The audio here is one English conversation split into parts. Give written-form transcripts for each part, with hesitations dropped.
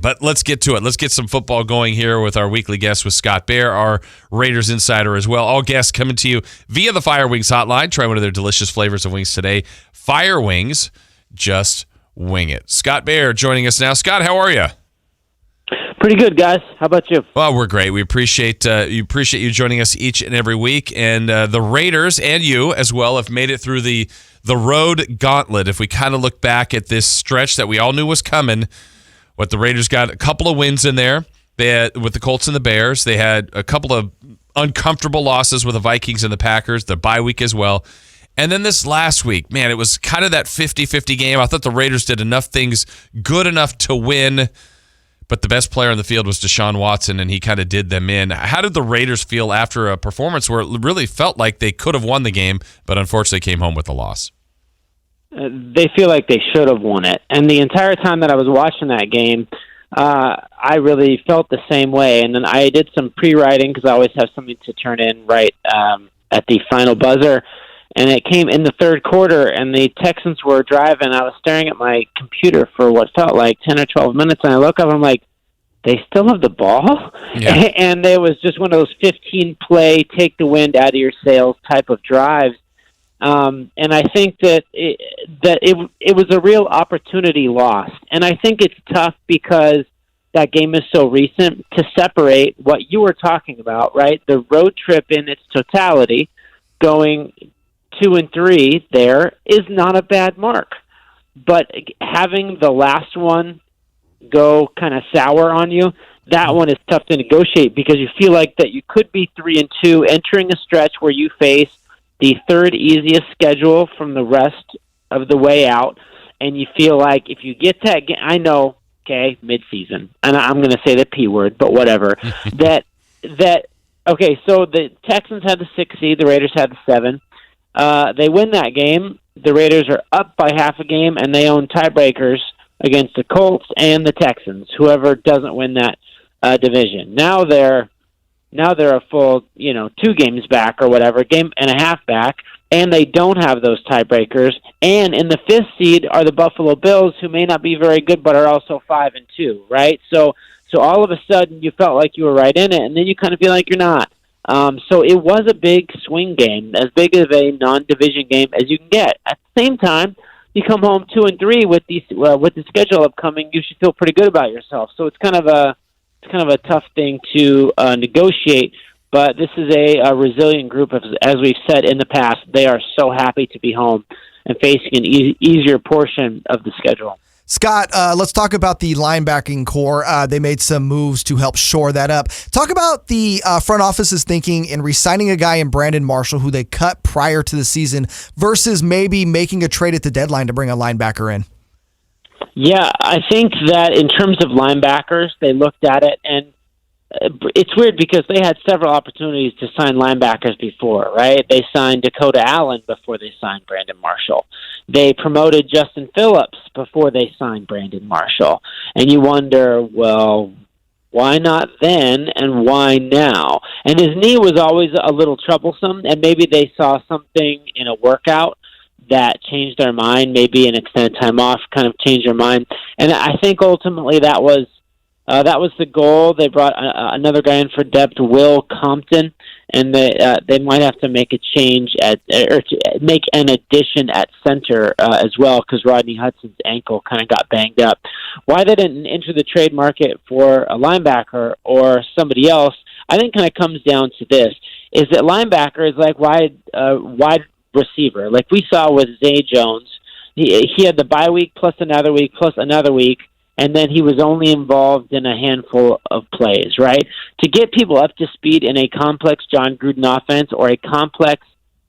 But let's get to it. Let's get some football going here with our weekly guest with Scott Bair, our Raiders insider as well. All guests coming to you via the Fire Wings hotline. Try one of their delicious flavors of wings today. Fire Wings, just wing it. Scott Bair joining us now. Scott, how are you? Pretty good, guys. How about you? Well, we're great. We appreciate you joining us each and every week. And the Raiders and you as well have made it through the road gauntlet. If we kind of look back at this stretch that we all knew was coming, what the Raiders got a couple of wins in there. They had, with the Colts and the Bears. They had a couple of uncomfortable losses with the Vikings and the Packers, the bye week as well. And then this last week, man, it was kind of that 50-50 game. I thought the Raiders did enough things good enough to win, but the best player on the field was Deshaun Watson, and he kind of did them in. How did the Raiders feel after a performance where it really felt like they could have won the game, but unfortunately came home with a loss? They feel like they should have won it. And the entire time that I was watching that game, I really felt the same way. And then I did some pre-writing because I always have something to turn in right at the final buzzer. And it came in the third quarter, and the Texans were driving. I was staring at my computer for what felt like 10 or 12 minutes, and I look up, and I'm like, they still have the ball? Yeah. And it was just one of those 15-play, take the wind out of your sails type of drives. And I think that it was a real opportunity lost. And I think it's tough because that game is so recent to separate what you were talking about, right? The road trip in its totality, going 2-3 there is not a bad mark. But having the last one go kind of sour on you, that one is tough to negotiate because you feel like that you could be 3-2 entering a stretch where you face the third easiest schedule from the rest of the way out, and you feel like if you get that, I know, okay, midseason, and I'm going to say the P word, but whatever, okay, so the Texans had the 6 seed, the Raiders had the 7. They win that game. The Raiders are up by half a game, and they own tiebreakers against the Colts and the Texans, whoever doesn't win that division. Now they're a full, 2 games back or whatever, game and a half back, and they don't have those tiebreakers. And in the 5th seed are the Buffalo Bills, who may not be very good, but are also 5-2, right? So all of a sudden you felt like you were right in it, and then you kind of feel like you're not. So it was a big swing game, as big of a non-division game as you can get. At the same time, you come home 2-3 with the schedule upcoming, you should feel pretty good about yourself. So it's kind of a tough thing to negotiate. But this is a resilient group, as we've said in the past. They are so happy to be home and facing an easier portion of the schedule. Scott, let's talk about the linebacking core. They made some moves to help shore that up. Talk about the front office's thinking in re-signing a guy in Brandon Marshall who they cut prior to the season versus maybe making a trade at the deadline to bring a linebacker in. Yeah, I think that in terms of linebackers, they looked at it, and it's weird because they had several opportunities to sign linebackers before, right? They signed Dakota Allen before they signed Brandon Marshall. They promoted Justin Phillips before they signed Brandon Marshall. And you wonder, well, why not then and why now? And his knee was always a little troublesome, and maybe they saw something in a workout that changed their mind, maybe an extended time off kind of changed their mind. And I think ultimately that was the goal. They brought another guy in for depth, Will Compton, and they might have to make a change or make an addition at center as well because Rodney Hudson's ankle kind of got banged up. Why they didn't enter the trade market for a linebacker or somebody else, I think kind of comes down to this, is that linebacker is like wide receiver. Like we saw with Zay Jones, he had the bye week plus another week, and then he was only involved in a handful of plays, right? To get people up to speed in a complex John Gruden offense or a complex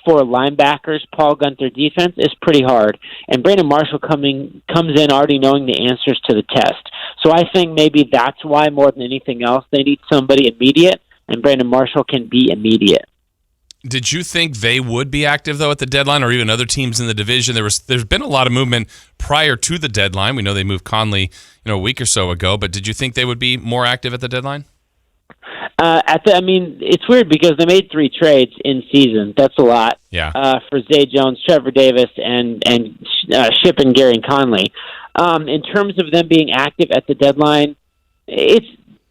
for linebackers, Paul Gunther defense is pretty hard. And Brandon Marshall comes in already knowing the answers to the test. So I think maybe that's why more than anything else they need somebody immediate, and Brandon Marshall can be immediate. Did you think they would be active, though, at the deadline, or even other teams in the division? There's been a lot of movement prior to the deadline. We know they moved Conley, a week or so ago, but did you think they would be more active at the deadline? It's weird because they made 3 trades in season. That's a lot. Yeah. For Zay Jones, Trevor Davis, and shipping Gary and Conley. In terms of them being active at the deadline,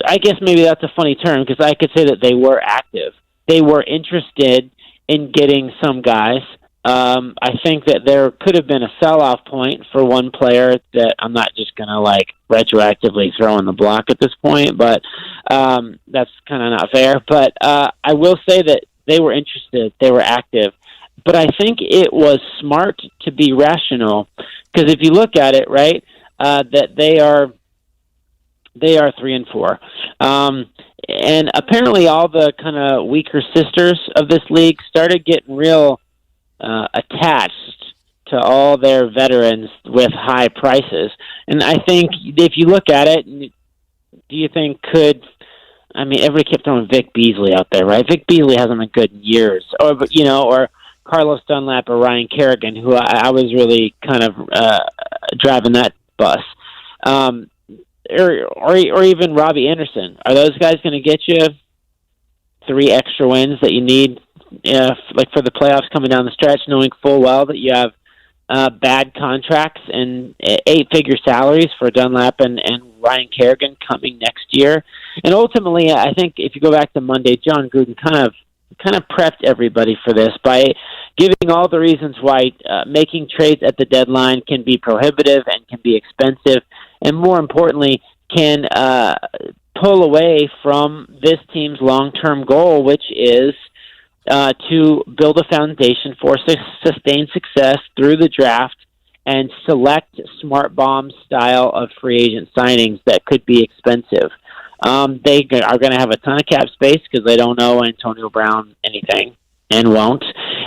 I guess maybe that's a funny term because I could say that they were active. They were interested in getting some guys. I think that there could have been a sell-off point for one player that I'm not just going to like retroactively throw in the block at this point, but that's kind of not fair. But I will say that they were interested. They were active. But I think it was smart to be rational because if you look at it, right, that they are 3-4. And apparently all the kind of weaker sisters of this league started getting real attached to all their veterans with high prices. And I think if you look at it, do you think everybody kept throwing Vic Beasley out there, right? Vic Beasley hasn't been good in years. Or Carlos Dunlap or Ryan Kerrigan, who I was really kind of driving that bus. Or even Robbie Anderson. Are those guys going to get you 3 extra wins that you need, like for the playoffs coming down the stretch, knowing full well that you have bad contracts and 8-figure salaries for Dunlap and Ryan Kerrigan coming next year? And ultimately, I think if you go back to Monday, John Gruden kind of prepped everybody for this by giving all the reasons why making trades at the deadline can be prohibitive and can be expensive, and more importantly, can pull away from this team's long-term goal, which is to build a foundation for sustained success through the draft and select smart bomb style of free agent signings that could be expensive. They are going to have a ton of cap space because they don't owe Antonio Brown anything and won't.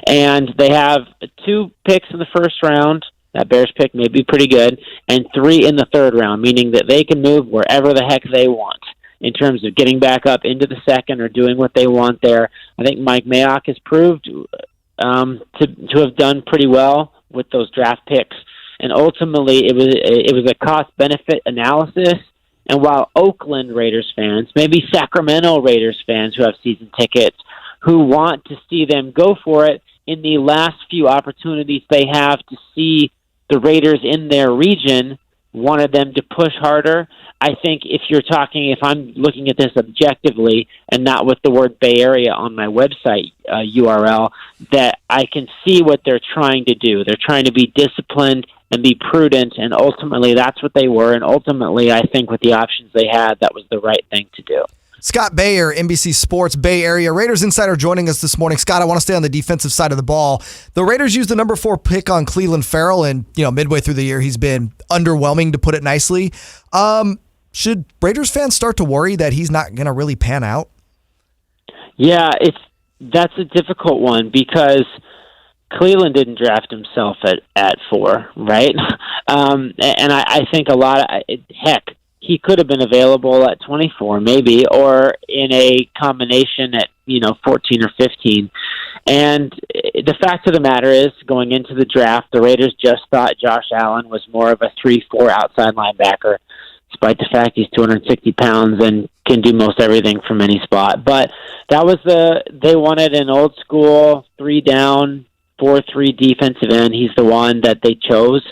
And they have 2 picks in the first round. That Bears pick may be pretty good, and 3 in the third round, meaning that they can move wherever the heck they want in terms of getting back up into the second or doing what they want there. I think Mike Mayock has proved to have done pretty well with those draft picks, and ultimately it was a cost-benefit analysis. And while Oakland Raiders fans, maybe Sacramento Raiders fans who have season tickets, who want to see them go for it in the last few opportunities they have to see the Raiders in their region, wanted them to push harder. I think if I'm looking at this objectively and not with the word Bay Area on my website URL, that I can see what they're trying to do. They're trying to be disciplined and be prudent, and ultimately that's what they were. And ultimately, I think with the options they had, that was the right thing to do. Scott Bair, NBC Sports Bay Area Raiders insider, joining us this morning. Scott, I want to stay on the defensive side of the ball. The Raiders used the number 4 pick on Cleveland Farrell, and midway through the year, he's been underwhelming, to put it nicely. Should Raiders fans start to worry that he's not going to really pan out? Yeah, that's a difficult one because Cleveland didn't draft himself at 4, right? And I think heck, he could have been available at 24 maybe, or in a combination at 14 or 15. And the fact of the matter is, going into the draft, the Raiders just thought Josh Allen was more of a 3-4 outside linebacker, despite the fact he's 260 pounds and can do most everything from any spot. But that was they wanted an old school 3-down, 4-3 defensive end. He's the one that they chose.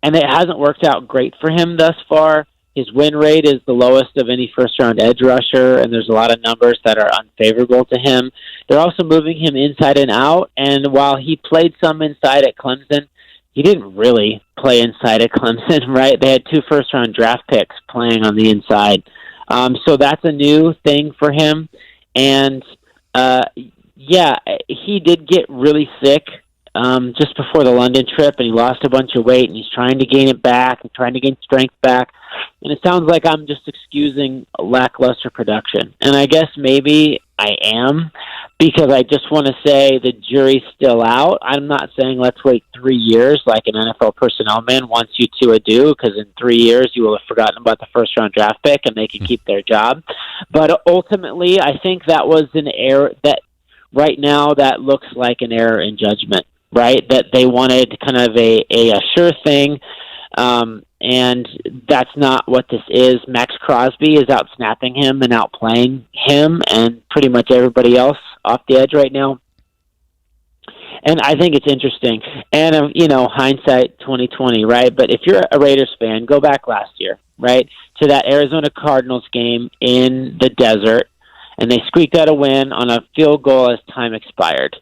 And it hasn't worked out great for him thus far. His win rate is the lowest of any first-round edge rusher, and there's a lot of numbers that are unfavorable to him. They're also moving him inside and out, and while he played some inside at Clemson, he didn't really play inside at Clemson, right? They had 2 first-round draft picks playing on the inside. So that's a new thing for him. And, he did get really sick just before the London trip, and he lost a bunch of weight, and he's trying to gain it back and trying to gain strength back. And it sounds like I'm just excusing lackluster production. And I guess maybe I am, because I just want to say the jury's still out. I'm not saying let's wait 3 years like an NFL personnel man wants you to do, because in 3 years you will have forgotten about the first-round draft pick and they can keep their job. But ultimately, I think that was an error that right now that looks like an error in judgment. Right, that they wanted kind of a sure thing, and that's not what this is. Max Crosby is out snapping him and outplaying him and pretty much everybody else off the edge right now. And I think it's interesting. And, hindsight 2020, right? But if you're a Raiders fan, go back last year, right, to that Arizona Cardinals game in the desert, and they squeaked out a win on a field goal as time expired.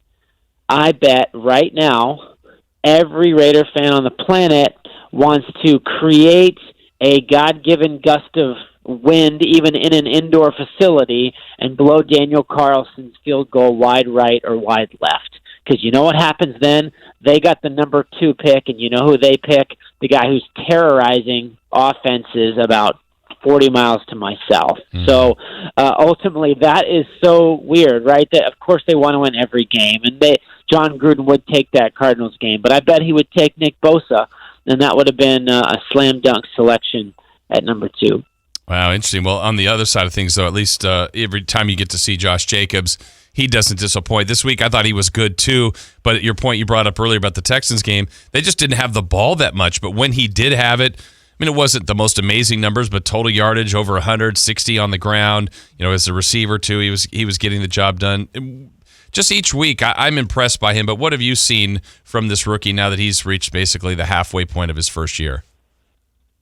I bet right now every Raider fan on the planet wants to create a God-given gust of wind, even in an indoor facility, and blow Daniel Carlson's field goal wide right or wide left. Because you know what happens then? They got the number 2 pick, and you know who they pick? The guy who's terrorizing offenses about 40 miles to my south. So ultimately, that is so weird, right? That of course they want to win every game, and John Gruden would take that Cardinals game, but I bet he would take Nick Bosa, and that would have been a slam dunk selection at number 2. Wow, interesting. Well, on the other side of things, though, at least every time you get to see Josh Jacobs, he doesn't disappoint. This week, I thought he was good, too. But at your point you brought up earlier about the Texans game, they just didn't have the ball that much. But when he did have it, I mean, it wasn't the most amazing numbers, but total yardage over 160 on the ground. As a receiver, too, he was getting the job done. Just each week, I'm impressed by him. But what have you seen from this rookie now that he's reached basically the halfway point of his first year?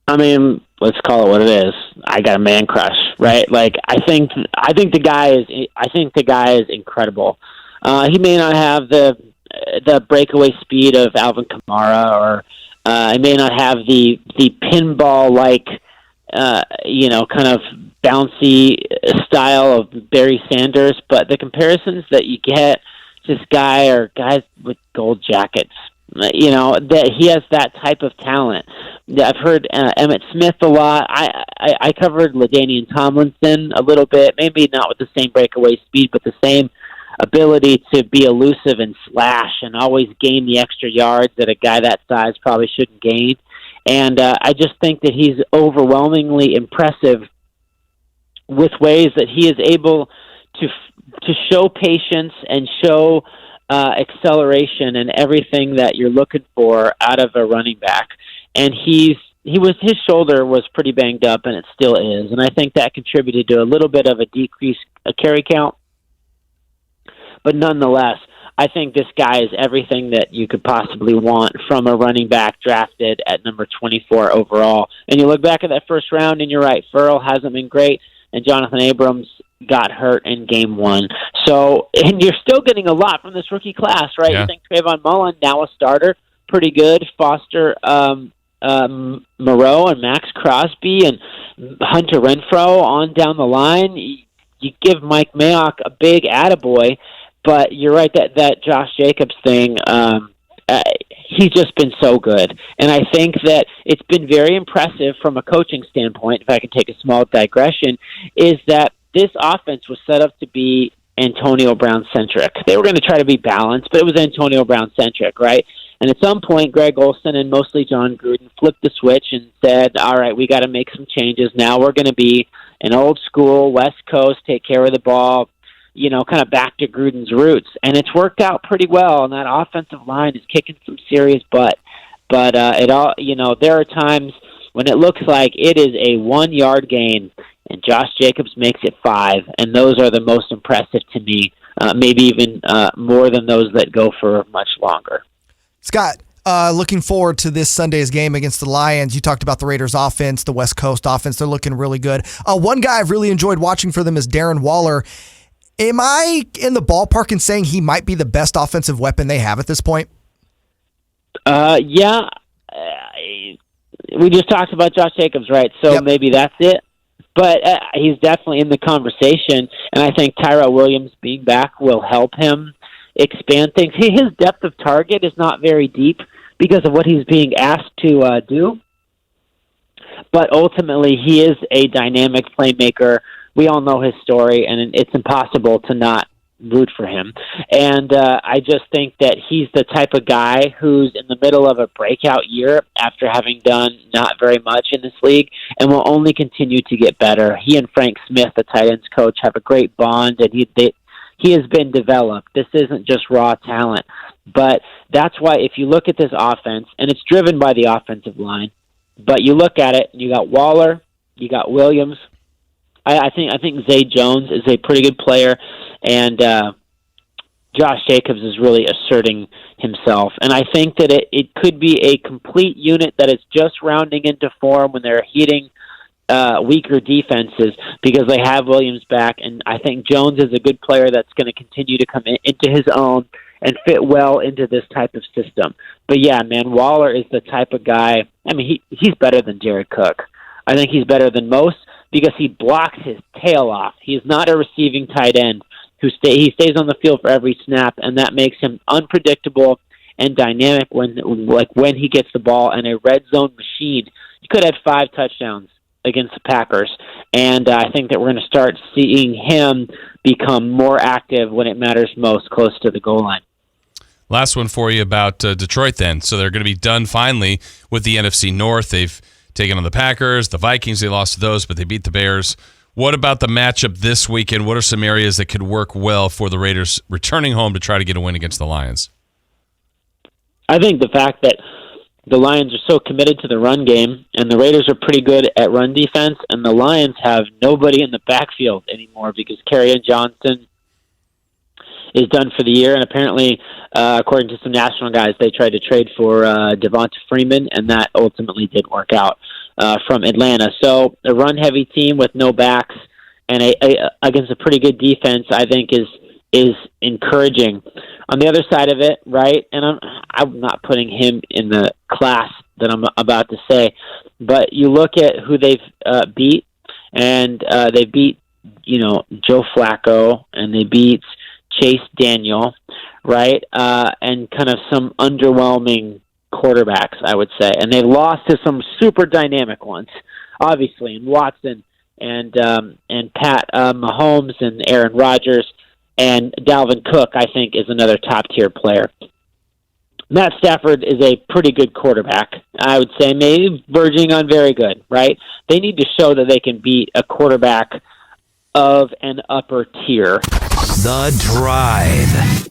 I mean, let's call it what it is. I got a man crush, right? Like I think the guy is incredible. He may not have the breakaway speed of Alvin Kamara, or he may not have the pinball like kind of bouncy style of Barry Sanders, but the comparisons that you get to this guy are guys with gold jackets. That he has that type of talent. I've heard Emmitt Smith a lot. I covered LaDainian Tomlinson a little bit, maybe not with the same breakaway speed, but the same ability to be elusive and slash and always gain the extra yards that a guy that size probably shouldn't gain. And I just think that he's overwhelmingly impressive with ways that he is able to show patience and show acceleration and everything that you're looking for out of a running back. And his shoulder was pretty banged up, and it still is. And I think that contributed to a little bit of a decreased carry count. But nonetheless, I think this guy is everything that you could possibly want from a running back drafted at number 24 overall. And you look back at that first round, and you're right, Farrell hasn't been great, and Jonathan Abrams got hurt in game 1. So, and you're still getting a lot from this rookie class, right? Yeah. You think Trayvon Mullen, now a starter, pretty good. Foster Moreau and Max Crosby and Hunter Renfrow on down the line. You give Mike Mayock a big attaboy, but you're right that Josh Jacobs thing, he's just been so good. And I think that it's been very impressive from a coaching standpoint, if I can take a small digression, is that this offense was set up to be Antonio Brown-centric. They were going to try to be balanced, but it was Antonio Brown-centric, right? And at some point, Greg Olson and mostly John Gruden flipped the switch and said, all right, we got to make some changes. Now we're going to be an old school, West Coast, take care of the ball, kind of back to Gruden's roots. And it's worked out pretty well, and that offensive line is kicking some serious butt. But there are times when it looks like it is a 1-yard gain, and Josh Jacobs makes it 5, and those are the most impressive to me, maybe even more than those that go for much longer. Scott, looking forward to this Sunday's game against the Lions. You talked about the Raiders' offense, the West Coast offense. They're looking really good. One guy I've really enjoyed watching for them is Darren Waller. Am I in the ballpark in saying he might be the best offensive weapon they have at this point? Yeah. We just talked about Josh Jacobs, right? So Yep. Maybe that's it. But he's definitely in the conversation, and I think Tyrell Williams being back will help him expand things. His depth of target is not very deep because of what he's being asked to do, but ultimately he is a dynamic playmaker. We all know his story, and it's impossible to not root for him. And I just think that he's the type of guy who's in the middle of a breakout year after having done not very much in this league and will only continue to get better. He and Frank Smith, the tight ends coach, have a great bond, and he has been developed. This isn't just raw talent. But that's why if you look at this offense, and it's driven by the offensive line, but you look at it, you got Waller, you got Williams. I think Zay Jones is a pretty good player, and Josh Jacobs is really asserting himself. And I think that it could be a complete unit that is just rounding into form when they're hitting weaker defenses because they have Williams back. And I think Jones is a good player that's going to continue to come into his own and fit well into this type of system. But yeah, man, Waller is the type of guy, I mean, he's better than Jared Cook. I think he's better than most because he blocks his tail off. He's not a receiving tight end he stays on the field for every snap, and that makes him unpredictable and dynamic when he gets the ball, and a red zone machine. He could have 5 touchdowns against the Packers, and I think that we're going to start seeing him become more active when it matters most, close to the goal line. Last one for you about Detroit then. So they're going to be done finally with the NFC North. They've taken on the Packers, the Vikings, they lost to those, but they beat the Bears. What about the matchup this weekend? What are some areas that could work well for the Raiders returning home to try to get a win against the Lions? I think the fact that the Lions are so committed to the run game, and the Raiders are pretty good at run defense, and the Lions have nobody in the backfield anymore because Kerryon Johnson is done for the year, and apparently, according to some national guys, they tried to trade for Devonta Freeman, and that ultimately didn't work out from Atlanta. So a run-heavy team with no backs and against a pretty good defense, I think, is encouraging. On the other side of it, right, and I'm not putting him in the class that I'm about to say, but you look at who they've beat, and they beat, Joe Flacco, and they beat Chase Daniel, right, and kind of some underwhelming quarterbacks, I would say. And they lost to some super dynamic ones, obviously, and Watson and Pat Mahomes and Aaron Rodgers and Dalvin Cook, I think, is another top-tier player. Matt Stafford is a pretty good quarterback, I would say, maybe verging on very good, right? They need to show that they can beat a quarterback of an upper tier. The Drive.